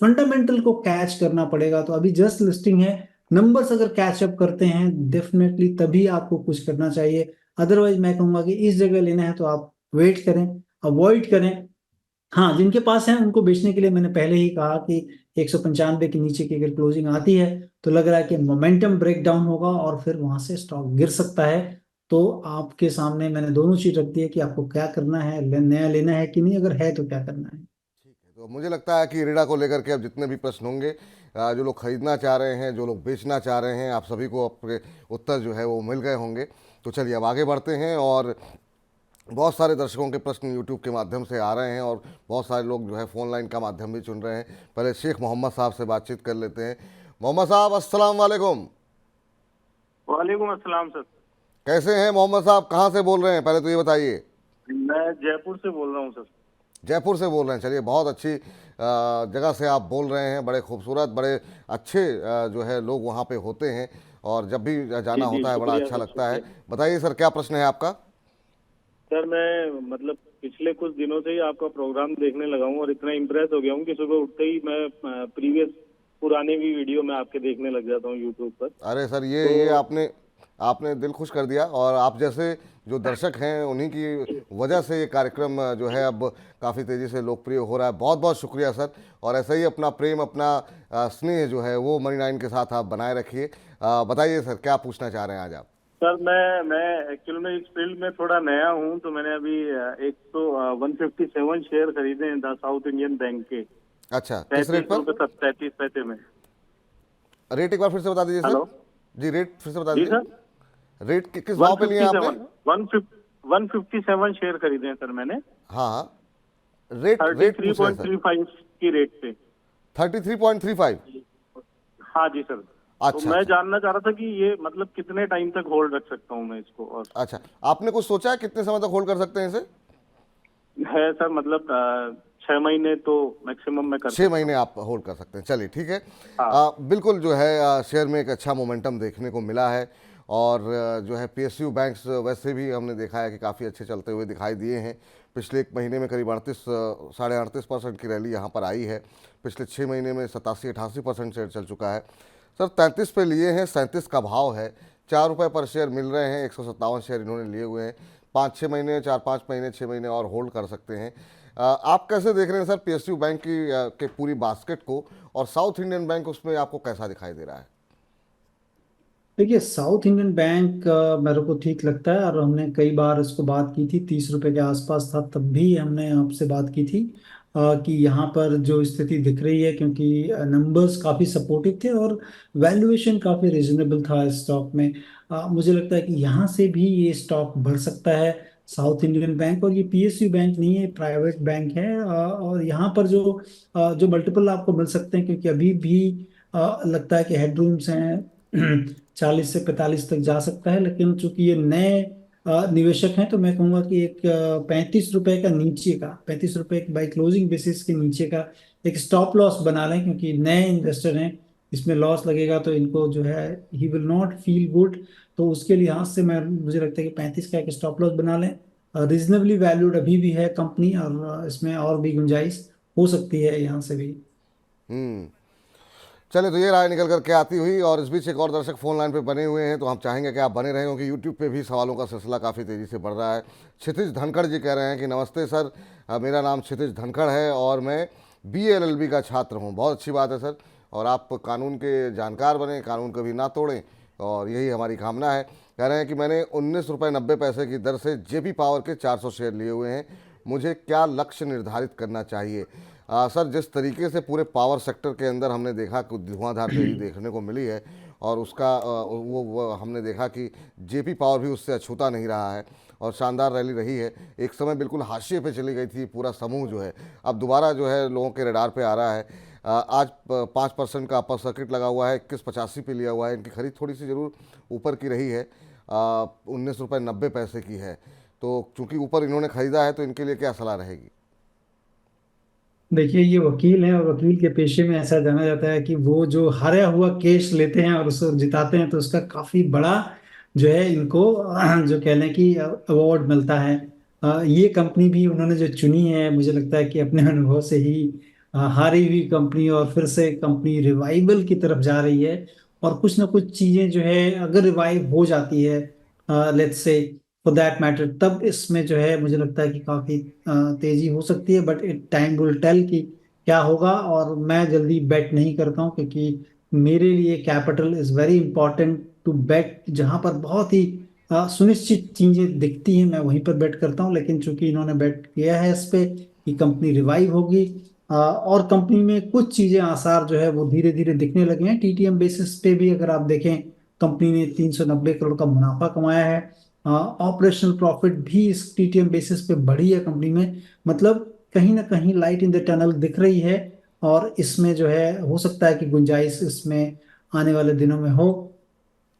फंडामेंटल को कैच करना पड़ेगा। तो अभी जस्ट लिस्टिंग है, नंबर्स अगर कैच अप करते हैं डेफिनेटली तभी आपको कुछ करना चाहिए। अदरवाइज मैं कहूंगा कि इस जगह लेना है तो आप वेट करें, अवॉइड करें। हाँ, जिनके पास है उनको बेचने के लिए मैंने पहले ही कहा कि 195 के नीचे की अगर क्लोजिंग आती है तो लग रहा है कि मोमेंटम ब्रेक डाउन होगा और फिर वहां से स्टॉक गिर सकता है। तो आपके सामने मैंने दोनों चीज रख दी है कि आपको क्या करना है, नया लेना है कि नहीं, अगर है तो क्या करना है। ठीक है, तो मुझे लगता है कि रेडा को लेकर के अब जितने भी प्रश्न होंगे, जो लोग खरीदना चाह रहे हैं, जो लोग बेचना चाह रहे हैं, आप सभी को आपके उत्तर जो है वो मिल गए होंगे। तो चलिए अब आगे बढ़ते हैं। और बहुत सारे दर्शकों के प्रश्न यूट्यूब के माध्यम से आ रहे हैं और बहुत सारे लोग जो है फ़ोन लाइन का माध्यम भी चुन रहे हैं। पहले शेख मोहम्मद साहब से बातचीत कर लेते हैं। मोहम्मद साहब, अस्सलाम वालेकुम। वालेकुम अस्सलाम सर। कैसे हैं मोहम्मद साहब? कहाँ से बोल रहे हैं, पहले तो ये बताइए। मैं जयपुर से बोल रहा हूँ सर। जयपुर से बोल रहे हैं, चलिए बहुत अच्छी जगह से आप बोल रहे हैं। बड़े खूबसूरत, बड़े अच्छे जो है लोग वहाँ पे होते हैं और जब भी जाना जी होता है बड़ा शुक्रिया अच्छा सर, लगता है। शुक्रिया। बताइए सर, क्या प्रश्न है आपका? सर मैं मतलब पिछले कुछ दिनों से ही आपका प्रोग्राम देखने लगा हूँ और इतना इम्प्रेस हो गया हूँ कि सुबह उठते ही मैं प्रीवियस पुराने भी वीडियो में आपके देखने लग जाता हूँ यूट्यूब पर। अरे सर, ये तो ये आपने आपने दिल खुश कर दिया। और आप जैसे जो दर्शक हैं उन्हीं की वजह से ये कार्यक्रम जो है अब काफ़ी तेज़ी से लोकप्रिय हो रहा है। बहुत बहुत शुक्रिया सर। और ऐसा ही अपना प्रेम, अपना स्नेह जो है वो मनी नाइन के साथ आप बनाए रखिए। बताइए सर, क्या पूछना चाह रहे हैं आज आप? सर मैं एक्चुअल में इस फील्ड में थोड़ा नया हूँ, तो मैंने अभी 157 शेयर खरीदे हैं द साउथ इंडियन बैंक के अच्छा, किस रेट पर? 33 पैसे में। रेट एक बार फिर से बता दीजिए सर। हेलो जी, रेट फिर से बता जी दीजिए। सर। रेट किस भाव पे लिए हैं आपने? 157 शेयर खरीदे हैं सर मैंने। हाँ हाँ, रेट थर्टी रेट थ्री पूछ रहे हैं पॉइंट सर। थ्री फाइव की रेट पे। 33.35। हाँ जी सर। तो अच्छा मैं अच्छा जानना चाह रहा था कि ये मतलब कितने टाइम तक होल्ड रख सकता हूँ मैं इसको, और अच्छा, आपने कुछ सोचा है कितने समय तक होल्ड कर सकते हैं इसे? है सर मतलब 6 महीने तो मैक्सिमम मैं कर 6 सकता महीने हूँ। आप होल्ड कर सकते हैं, चलिए ठीक है। हाँ बिल्कुल जो है शेयर में एक अच्छा मोमेंटम देखने को मिला है। और जो है पीएसयू बैंक्स वैसे भी हमने देखा है कि काफ़ी अच्छे चलते हुए दिखाई दिए हैं। पिछले एक महीने में करीब 38 साढ़े 38% की रैली यहाँ पर आई है। पिछले 6 महीने में 87-88% शेयर चल चुका है। सर 33 पे लिए हैं, 37 का भाव है, ₹4 पर शेयर मिल रहे हैं। 157 शेयर इन्होंने लिए हुए हैं। 5-6 महीने, 4-5 महीने, 6 महीने और होल्ड कर सकते हैं। आप कैसे देख रहे हैं सर पीएसयू बैंक की के पूरी बास्केट को? और साउथ इंडियन बैंक उसमें आपको कैसा दिखाई दे रहा है? देखिए, साउथ इंडियन बैंक मेरे को ठीक लगता है और हमने कई बार इसको बात की थी, 30 रुपए के आसपास था तब भी हमने आपसे बात की थी कि यहाँ पर जो स्थिति दिख रही है, क्योंकि नंबर्स काफ़ी सपोर्टिव थे और वैल्यूएशन काफ़ी रिजनेबल था इस स्टॉक में। मुझे लगता है कि यहाँ से भी ये स्टॉक बढ़ सकता है, साउथ इंडियन बैंक। और ये पीएसयू बैंक नहीं है, प्राइवेट बैंक है। और यहाँ पर जो मल्टीपल आपको मिल सकते हैं, क्योंकि अभी भी लगता है कि हेडरूम्स हैं 40 से 45 तक जा सकता है। लेकिन चूंकि ये नए निवेशक हैं तो मैं कहूंगा कि एक 35 रुपए का नीचे का, 35 रुपए बाई क्लोजिंग बेसिस के नीचे का एक स्टॉप लॉस बना लें, क्योंकि नए इन्वेस्टर हैं, इसमें लॉस लगेगा तो इनको जो है he will not feel good. तो उसके लिहाज से मुझे लगता है कि 35 का एक स्टॉप लॉस बना लें। रीजनेबली वैल्यूड अभी भी है कंपनी, और इसमें और भी गुंजाइश हो सकती है यहाँ से भी। हम्म, चलिए, तो ये राय निकल कर के आती हुई। और इस बीच एक और दर्शक फ़ोन लाइन पे बने हुए हैं, तो हम चाहेंगे कि आप बने रहें क्योंकि यूट्यूब पे भी सवालों का सिलसिला काफ़ी तेज़ी से बढ़ रहा है। क्षितिज धनखड़ जी कह रहे हैं कि नमस्ते सर, मेरा नाम क्षितिज धनखड़ है और मैं बीएलएलबी का छात्र हूँ। बहुत अच्छी बात है सर, और आप कानून के जानकार बने, कानून कभी ना तोड़ें, और यही हमारी कामना है। कह रहे हैं कि मैंने ₹19.90 की दर से जेपी पावर के 400 शेयर लिए हुए हैं, मुझे क्या लक्ष्य निर्धारित करना चाहिए? सर, जिस तरीके से पूरे पावर सेक्टर के अंदर हमने देखा कि धुआंधार रैली देखने को मिली है, और उसका वो हमने देखा कि जेपी पावर भी उससे अछूता नहीं रहा है और शानदार रैली रही है। एक समय बिल्कुल हाशिए पे चली गई थी पूरा समूह जो है, अब दोबारा जो है लोगों के रडार पे आ रहा है। आज 5% का अपर सर्किट लगा हुआ है, 21.85 पे लिया हुआ है। इनकी खरीद थोड़ी सी ज़रूर ऊपर की रही है, ₹19.90 की है। तो चूंकि ऊपर इन्होंने खरीदा है तो इनके लिए क्या सलाह रहेगी? देखिए, ये वकील हैं और वकील के पेशे में ऐसा जाना जाता है कि वो जो हारा हुआ केस लेते हैं और उसको जिताते हैं तो उसका काफी बड़ा जो है इनको जो कह लें कि अवार्ड मिलता है। ये कंपनी भी उन्होंने जो चुनी है, मुझे लगता है कि अपने अनुभव से ही हारी हुई कंपनी और फिर से कंपनी रिवाइवल की तरफ जा रही है। और कुछ ना कुछ चीजें जो है अगर रिवाइव हो जाती है, let's say for that matter, तब इसमें जो है मुझे लगता है कि काफी तेजी हो सकती है। But it time will tell कि क्या होगा। और मैं जल्दी बेट नहीं करता हूँ, क्योंकि मेरे लिए capital is very important to bet. जहां पर बहुत ही सुनिश्चित चीजें दिखती हैं मैं वहीं पर बेट करता हूँ। लेकिन चूंकि इन्होंने बेट किया है इस पे कि कंपनी रिवाइव होगी, और कंपनी में कुछ चीजें आसार जो है वो धीरे धीरे दिखने लगे हैं। टीटीएम बेसिस पे भी अगर आप देखें, कंपनी ने 390 करोड़ का मुनाफा कमाया है। ऑपरेशनल प्रॉफिट भी इस टीटीएम बेसिस पे बढ़ी है कंपनी में। मतलब कहीं ना कहीं लाइट इन द टनल दिख रही है। और इसमें जो है हो सकता है कि गुंजाइश इसमें आने वाले दिनों में हो।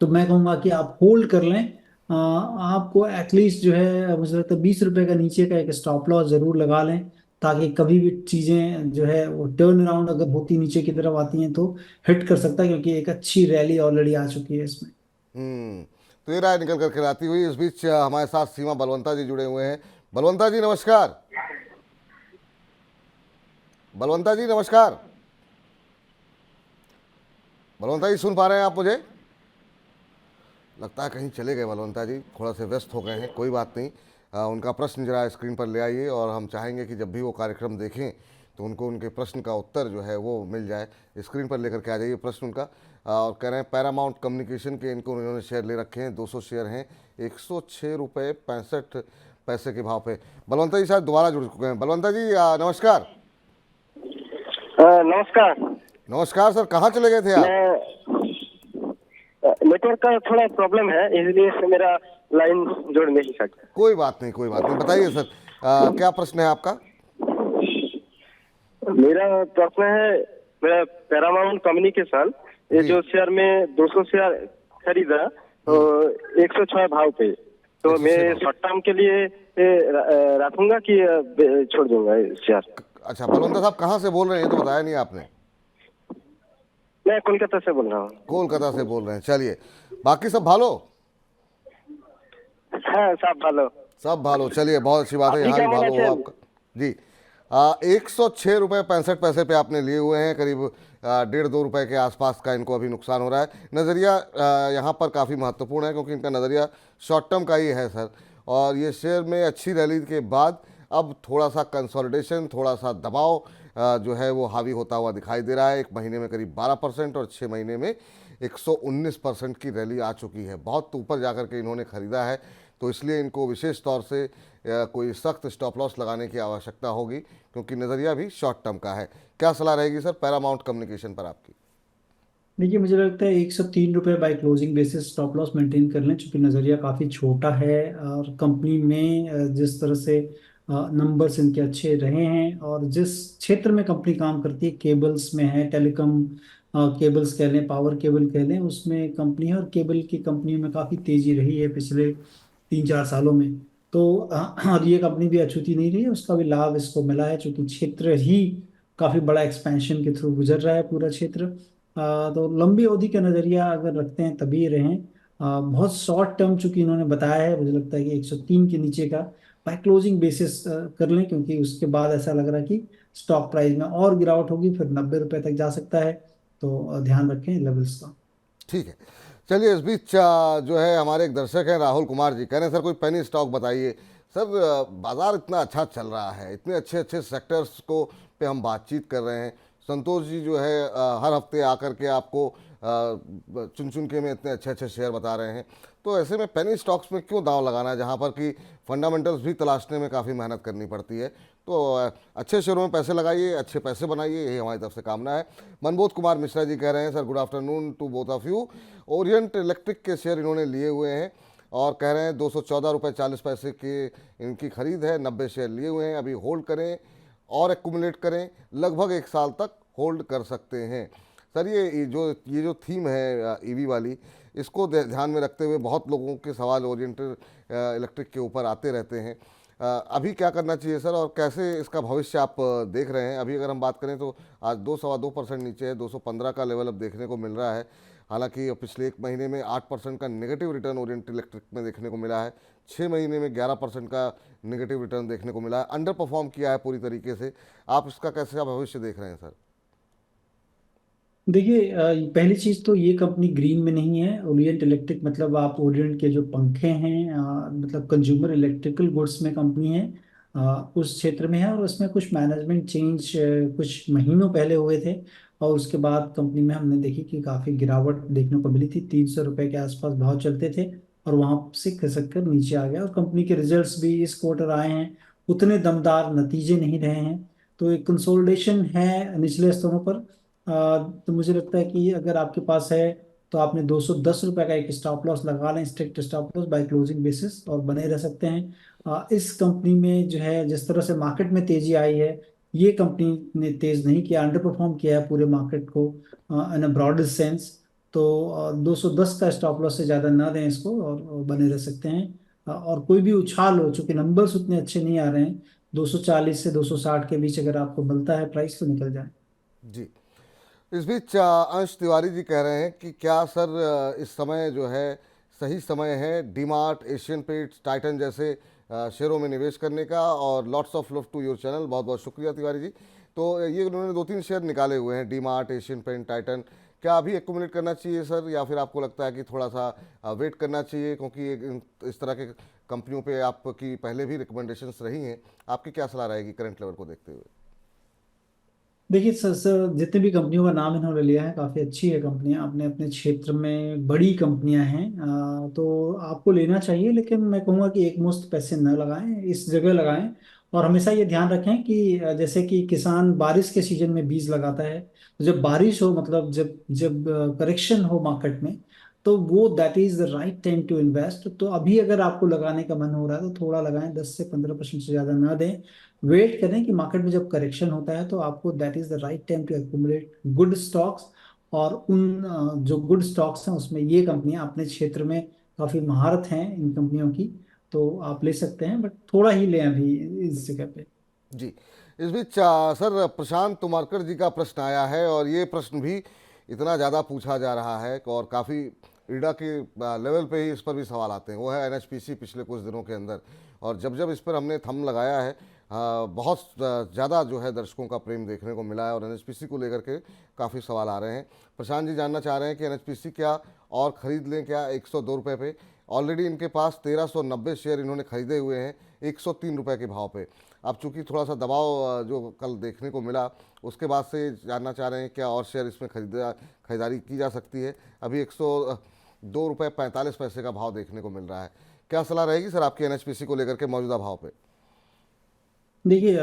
तो मैं कहूंगा कि आप होल्ड कर लें। आपको एटलीस्ट जो है मुझे लगता है 20 रुपए का नीचे का एक स्टॉप लॉस जरूर लगा लें, ताकि कभी भी चीजें जो है वो टर्न अराउंड अगर होती नीचे की तरफ आती हैं तो हिट कर सकता है, क्योंकि एक अच्छी रैली ऑलरेडी आ चुकी है इसमें। तो ये राय निकल कर खिलाती हुई इस बीच हमारे साथ सीमा बलवंता जी जुड़े हुए हैं। बलवंता जी नमस्कार। बलवंता जी नमस्कार। बलवंता जी सुन पा रहे हैं आप मुझे? लगता है कहीं चले गए बलवंता जी, थोड़ा से व्यस्त हो गए हैं। कोई बात नहीं, उनका प्रश्न जरा स्क्रीन पर ले आइए और हम चाहेंगे कि जब भी वो कार्यक्रम देखें तो उनको उनके प्रश्न का उत्तर जो है वो मिल जाए। स्क्रीन पर लेकर के आ जाइए प्रश्न उनका। और कह रहे हैं पैरामाउंट कम्युनिकेशन के इनको उन्होंने शेयर ले रखे हैं, 200 शेयर हैं, 106 रुपये 65 पैसे के भाव पे। बलवंता जी शायद दोबारा जुड़ चुके हैं। बलवंता जी नमस्कार। नमस्कार। नमस्कार सर, कहाँ चले गए थे आप? नेटवर्क का थोड़ा प्रॉब्लम है, इसलिए से मेरा लाइन जुड़ नहीं सकता। कोई बात नहीं, कोई बात नहीं, बताइए सर क्या प्रश्न है आपका? मेरा प्रश्न है, मेरा पैरामाउंट कम्युनिकेशन ये जी। जो शेयर में 200 शेयर खरीदा तो 106 भाव पे, तो 106 मैं भाव। शॉर्ट टर्म के लिए रखूंगा कि छोड़ दूंगा शेयर? अच्छा बलवंता साहब कहाँ से बोल रहे हैं, ये तो बताया नहीं आपने। मैं कोलकाता से बोल रहा हूँ। कोलकाता से बोल रहे हैं, चलिए। बाकी सब भालो? हाँ, सब भालो। सब भालो, चलिए बहुत अच्छी बात है, आप यहाँ भी भी भालो क्या हो बोले आपका। जी 106 रुपये 65 पैसे पे आपने लिए हुए हैं, करीब 1.5-2 रुपये के आसपास का इनको अभी नुकसान हो रहा है। नज़रिया यहाँ पर काफ़ी महत्वपूर्ण है, क्योंकि इनका नज़रिया शॉर्ट टर्म का ही है सर। और ये शेयर में अच्छी रैली के बाद अब थोड़ा सा कंसोलिडेशन, थोड़ा सा दबाव जो है वो हावी होता हुआ दिखाई दे रहा है। एक महीने में करीब 12% और 6 महीने में 119% की रैली आ चुकी है। बहुत ऊपर जाकर के इन्होंने ख़रीदा है, तो इसलिए इनको विशेष तौर से कोई सख्त स्टॉप लॉस लगाने की आवश्यकता होगी, क्योंकि नज़रिया भी शॉर्ट टर्म का है। क्या सलाह रहेगी सर पैरामाउंट कम्युनिकेशन पर आपकी? देखिए मुझे लगता है 103 रुपये by closing basis stop loss maintain कर लें, चूंकि नज़रिया काफ़ी छोटा है। और कंपनी में जिस तरह से नंबर्स इनके अच्छे रहे हैं, और जिस क्षेत्र में कंपनी काम करती है, केबल्स में है, टेलीकॉम केबल्स कह लें, पावर केबल कह लें, उसमें कंपनी है। और केबल की कंपनियों में काफ़ी तेजी रही है पिछले 3-4 सालों में। तो और ये कंपनी भी अछूती नहीं रही है, उसका भी लाभ इसको मिला है, चूंकि क्षेत्र ही काफ़ी बड़ा एक्सपेंशन के थ्रू गुजर रहा है पूरा क्षेत्र। तो लंबी अवधि का नजरिया अगर रखते हैं तभी रहें। बहुत शॉर्ट टर्म चूंकि इन्होंने बताया है, मुझे लगता है कि 103 के नीचे का बाय क्लोजिंग बेसिस कर लें, क्योंकि उसके बाद ऐसा लग रहा है कि स्टॉक प्राइस में और गिरावट होगी, फिर 90 रुपए तक जा सकता है। तो ध्यान रखें लेवल्स का। ठीक है, चलिए। इस बीच जो है हमारे एक दर्शक हैं राहुल कुमार जी, कह रहे हैं सर कोई पेनी स्टॉक बताइए। सर बाज़ार इतना अच्छा चल रहा है, इतने अच्छे अच्छे सेक्टर्स को पे हम बातचीत कर रहे हैं। संतोष जी जो है हर हफ्ते आकर के आपको चुन चुन के में इतने अच्छे अच्छे शेयर बता रहे हैं। तो ऐसे में पेनी स्टॉक्स में क्यों दांव लगाना है, जहाँ पर कि फंडामेंटल्स भी तलाशने में काफ़ी मेहनत करनी पड़ती है। तो अच्छे शेयरों में पैसे लगाइए, अच्छे पैसे बनाइए, यही हमारी तरफ से कामना है। मनबोध कुमार मिश्रा जी कह रहे हैं sir good afternoon to both of you. Orient Electric के शेयर इन्होंने लिए हुए हैं और कह रहे हैं 214 रुपये 40 पैसे की इनकी खरीद है, 90 शेयर लिए हुए हैं। अभी होल्ड करें और एक्यूमुलेट करें, लगभग 1 साल तक होल्ड कर सकते हैं। सर ये जो थीम है ईवी वाली, इसको ध्यान में रखते हुए बहुत लोगों के सवाल ओरिएंट इलेक्ट्रिक के ऊपर आते रहते हैं। अभी क्या करना चाहिए सर, और कैसे इसका भविष्य आप देख रहे हैं? अभी अगर हम बात करें तो आज 2-2.25% नीचे है, 215 का लेवल अब देखने को मिल रहा है। हालांकि पिछले एक महीने में 8% का नेगेटिव रिटर्न ओरिएंट इलेक्ट्रिक में देखने को मिला है, 6 महीने में 11% का नेगेटिव रिटर्न देखने को मिला है, अंडर परफॉर्म किया है पूरी तरीके से। आप इसका कैसे भविष्य देख रहे हैं सर? देखिए, पहली चीज तो ये कंपनी ग्रीन में नहीं है। ओरिएंट इलेक्ट्रिक मतलब आप ओरिएंट के जो पंखे हैं, मतलब कंज्यूमर इलेक्ट्रिकल गुड्स में कंपनी है, उस क्षेत्र में है। और उसमें कुछ मैनेजमेंट चेंज कुछ महीनों पहले हुए थे, और उसके बाद कंपनी में हमने देखी कि काफी गिरावट देखने को मिली थी। 300 रुपए के आसपास भाव चलते थे और वहां से खिसक कर नीचे आ गया। और कंपनी के रिजल्ट्स भी इस क्वार्टर आए हैं, उतने दमदार नतीजे नहीं रहे हैं। तो एक कंसोलिडेशन है निचले स्तरों पर। तो मुझे लगता है कि अगर आपके पास है तो आपने 210 रुपए का एक स्टॉप लॉस लगा लें, strict stop loss by closing basis, और बने रह सकते हैं। इस कंपनी में जो है, जिस तरह से मार्केट में तेजी आई है, ये कंपनी ने तेज नहीं किया, अंडर परफॉर्म किया है पूरे मार्केट को इन अ ब्रॉडर सेंस। तो 210 का स्टॉप लॉस से ज़्यादा ना दें इसको, और बने रह सकते हैं। और कोई भी उछाल हो, चूंकि नंबर्स उतने अच्छे नहीं आ रहे हैं, 240 से 260 के बीच अगर आपको मिलता है प्राइस तो निकल जाए। जी। इस बीच अंश तिवारी जी कह रहे हैं कि क्या सर इस समय जो है सही समय है डीमार्ट, एशियन पेंट्स, टाइटन जैसे शेयरों में निवेश करने का? और lots of love to your channel, बहुत बहुत शुक्रिया तिवारी जी। तो ये उन्होंने 2-3 शेयर निकाले हुए हैं, डीमार्ट, एशियन पेंट, टाइटन। क्या अभी एक्यूमुलेट करना चाहिए सर, या फिर आपको लगता है कि थोड़ा सा वेट करना चाहिए, क्योंकि इस तरह के कंपनियों पे आपकी पहले भी रिकमेंडेशंस रही हैं? आपकी क्या सलाह रहेगी करंट लेवल को देखते हुए? देखिए सर, जितने भी कंपनियों का नाम इन्होंने लिया है, काफ़ी अच्छी है कंपनियां, अपने अपने क्षेत्र में बड़ी कंपनियां हैं। तो आपको लेना चाहिए, लेकिन मैं कहूँगा कि एक मुश्त पैसे न लगाएं, इस जगह लगाएं। और हमेशा ये ध्यान रखें कि जैसे कि किसान बारिश के सीजन में बीज लगाता है, तो जब बारिश हो, मतलब जब जब करेक्शन हो मार्केट में, तो वो that is the right time to invest. तो अभी अगर आपको लगाने का मन हो रहा है तो थोड़ा लगाएं, 10 से 15% से ज़्यादा ना दें। वेट करें कि मार्केट में जब करेक्शन होता है तो आपको that is the right time to accumulate good stocks. और उन जो गुड स्टॉक्स हैं उसमें ये कंपनियां अपने क्षेत्र में काफी महारत हैं इन कंपनियों की, तो आप ले सकते हैं, बट थोड़ा ही लें अभी इस जगह पे। जी। इस बीच सर प्रशांत तुमारकर जी का प्रश्न आया है, और ये प्रश्न भी इतना ज़्यादा पूछा जा रहा है और काफ़ी इड़ा के लेवल पे ही इस पर भी सवाल आते हैं। वो है एनएचपीसी पिछले कुछ दिनों के अंदर, और जब जब इस पर हमने थंब लगाया है, बहुत ज़्यादा जो है दर्शकों का प्रेम देखने को मिला है, और एनएचपीसी को लेकर के काफ़ी सवाल आ रहे हैं। प्रशांत जी जानना चाह रहे हैं कि एनएचपीसी क्या और ख़रीद लें क्या 102 रुपये पे? ऑलरेडी इनके पास 1390 शेयर इन्होंने खरीदे हुए हैं 103 रुपये के भाव पे। अब चूंकि थोड़ा सा दबाव जो कल देखने को मिला, उसके बाद से जानना चाह रहे हैं क्या और शेयर इसमें खरीदारी की जा सकती है? अभी 102 रुपये 45 पैसे का भाव देखने को मिल रहा है। क्या सलाह रहेगी सर आपकी एनएचपीसी को लेकर के मौजूदा भाव पे? देखिए,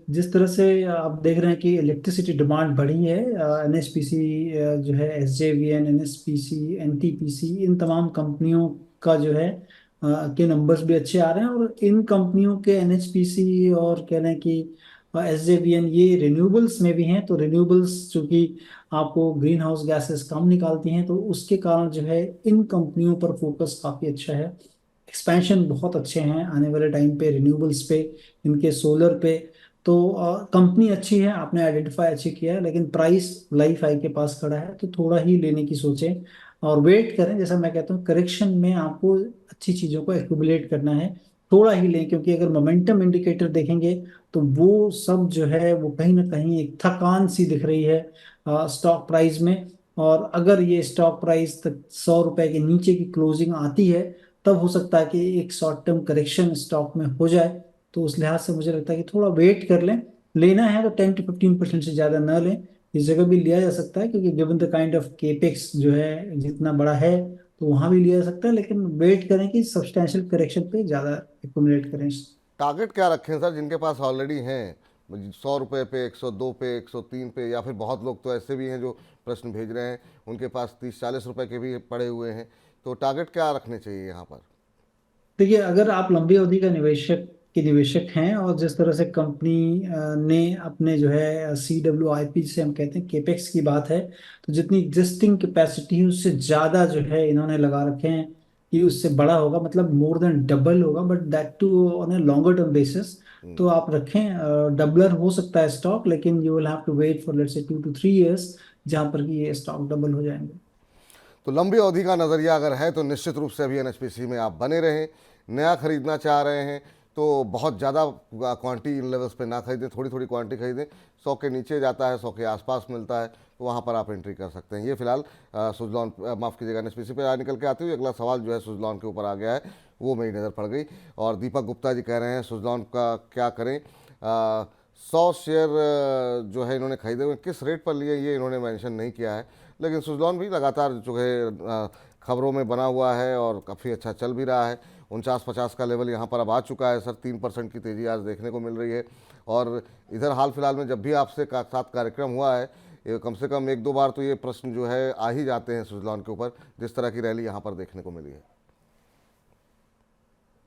जिस तरह से आप देख रहे हैं कि इलेक्ट्रिसिटी डिमांड बढ़ी है, एनएचपीसी जो है, एसजेवीएन, एनएसपीसी, एनटीपीसी, इन तमाम कंपनियों का जो है के नंबर्स भी अच्छे आ रहे हैं। और इन कंपनियों के, एनएचपीसी और कह रहे हैं कि एसजेवीएन, ये रिन्यूएबल्स में भी हैं। तो रिन्यूएबल्स चूंकि आपको ग्रीन हाउस गैसेस कम निकालती हैं, तो उसके कारण जो है इन कंपनियों पर फोकस काफ़ी अच्छा है। एक्सपेंशन बहुत अच्छे हैं आने वाले टाइम पे, रिन्यूएबल्स पे, इनके सोलर पे। तो कंपनी अच्छी है, आपने आइडेंटिफाई अच्छी किया है, लेकिन प्राइस लाइफ हाई के पास खड़ा है, तो थोड़ा ही लेने की सोचें और वेट करें। जैसा मैं कहता हूँ, करेक्शन में आपको अच्छी चीज़ों को एक्यूमुलेट करना है, थोड़ा ही लें। क्योंकि अगर मोमेंटम इंडिकेटर देखेंगे तो वो सब जो है वो कहीं ना कहीं एक थकान सी दिख रही है स्टॉक प्राइस में। और अगर ये स्टॉक प्राइस तक 100 रुपए के नीचे की क्लोजिंग आती है, तब हो सकता है कि एक शॉर्ट टर्म करेक्शन स्टॉक में हो जाए। तो उस लिहाज से मुझे लगता है कि थोड़ा वेट कर लें। लेना है तो 10 to 15% से ज़्यादा ना लें। इस जगह भी लिया जा सकता है, क्योंकि given the kind of capex जो है जितना बड़ा है, तो वहाँ भी लिया जा सकता है, लेकिन वेट करें कि सब्सटैंशियल करेक्शन पे ज़्यादा एक्यूमुलेट करें। टारगेट क्या रखें सर जिनके पास ऑलरेडी हैं 100 रुपये पे, 102 पे, 103 पे, या फिर बहुत लोग तो ऐसे भी हैं जो प्रश्न भेज रहे हैं उनके पास 30-40 रुपये के भी पड़े हुए हैं, तो टारगेट क्या रखने चाहिए यहाँ पर? देखिए, अगर आप लंबी अवधि का निवेशक हैं, और जिस तरह से कंपनी ने अपने जो है CWIP जिसे हम कहते हैं, केपेक्स की बात है, तो जितनी एग्जिस्टिंग कैपेसिटी है उससे ज़्यादा जो है इन्होंने लगा रखे हैं कि उससे बड़ा होगा, मतलब मोर देन डबल होगा, but that too on a longer term basis. तो आप रखें, डबलर हो सकता है स्टॉक, लेकिन you will have to wait for let's say 2 to 3 years, जहाँ पर कि ये स्टॉक डबल हो जाएंगे। तो लंबी अवधि का नज़रिया अगर है तो निश्चित रूप से अभी एनएचपीसी में आप बने रहें। नया खरीदना चाह रहे हैं तो बहुत ज़्यादा क्वांटिटी इन लेवल्स पे ना खरीदें, थोड़ी थोड़ी क्वांटिटी खरीदें। 100 के नीचे जाता है, 100 के आसपास मिलता है तो वहाँ पर आप एंट्री कर सकते हैं। ये फिलहाल सुजलॉन, माफ़ कीजिएगा, एनएचपीसी पे निकल के आते हुए अगला सवाल जो है सुजलॉन के ऊपर आ गया है, वो मेरी नज़र पड़ गई। और दीपक गुप्ता जी कह रहे हैं सुजलॉन का क्या करें, 100 शेयर जो है इन्होंने खरीदे हुए, किस रेट पर लिए ये इन्होंने मेंशन नहीं किया है, लेकिन सुजलॉन भी लगातार जो है खबरों में बना हुआ है और काफ़ी अच्छा चल भी रहा है। 49-50 का लेवल यहाँ पर अब आ चुका है सर, 3% की तेज़ी आज देखने को मिल रही है। और इधर हाल फिलहाल में जब भी आपसे साथ कार्यक्रम हुआ है, कम से कम 1-2 बार तो ये प्रश्न जो है आ ही जाते हैं सुजलॉन के ऊपर, जिस तरह की रैली यहाँ पर देखने को मिली है।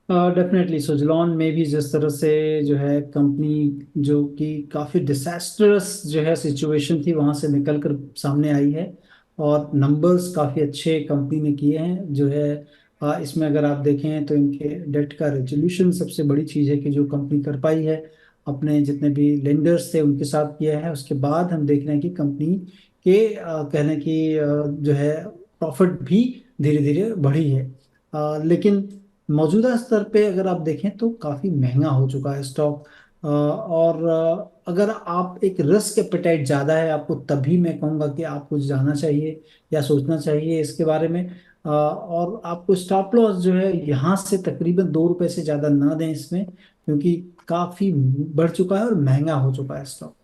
डेफिनेटली सुजलॉन में भी जिस तरह से जो है कंपनी जो कि काफ़ी डिसास्ट्रस जो है सिचुएशन थी वहाँ से निकल कर सामने आई है और नंबर्स काफ़ी अच्छे कंपनी ने किए हैं जो है। इसमें अगर आप देखें तो इनके डेट का रेजोल्यूशन सबसे बड़ी चीज़ है कि जो कंपनी कर पाई है, अपने जितने भी लेंडर्स थे उनके साथ किया है। उसके बाद हम देख रहे हैं कि कंपनी के कहने की जो है प्रॉफिट भी धीरे धीरे बढ़ी है। लेकिन मौजूदा स्तर पे अगर आप देखें तो काफ़ी महंगा हो चुका है स्टॉक। और अगर आप एक रिस्क एपेटाइट ज़्यादा है आपको, तभी मैं कहूँगा कि आपको जाना चाहिए या सोचना चाहिए इसके बारे में। और आपको स्टॉप लॉस जो है यहाँ से तकरीबन 2 रुपए से ज़्यादा ना दें इसमें, क्योंकि काफ़ी बढ़ चुका है और महंगा हो चुका है स्टॉक।